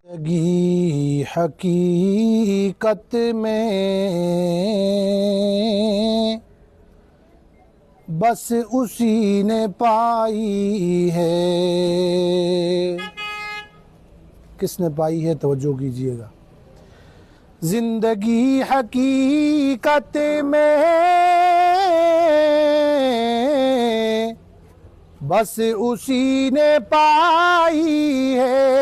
जिंदगी हकीकत में बस उसी ने पाई है। किसने पाई है, तवज्जो कीजिएगा। जिंदगी हकीकत में बस उसी ने पाई है,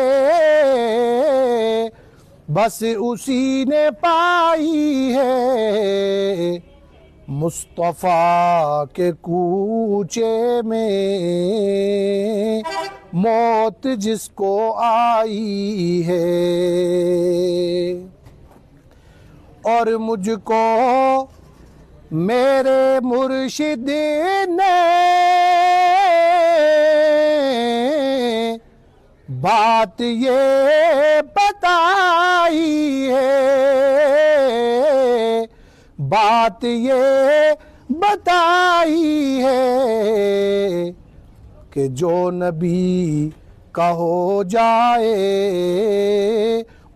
बस उसी ने पाई है। मुस्तफ़ा के कूचे में मौत जिसको आई है, और मुझको मेरे मुर्शिद ने बात ये बताई है, बात ये बताई है कि जो नबी का हो जाए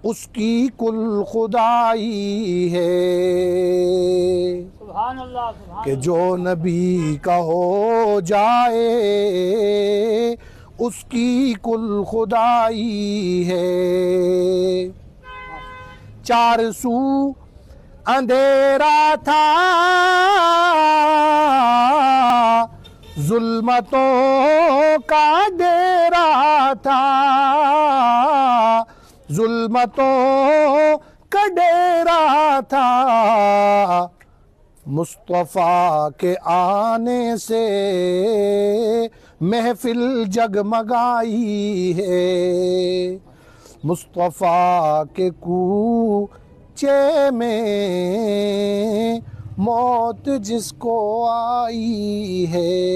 उसकी कुल खुदाई है। सुभान अल्लाह, सुभान कि जो नबी का हो जाए उसकी कुल खुदाई है। चार सू अंधेरा था, जुल्मतों का डेरा था, जुल्मतों का डेरा था। मुस्तफ़ा के आने से महफिल जगमगाई है। मुस्तफ़ा के कूचे में मौत जिसको आई है।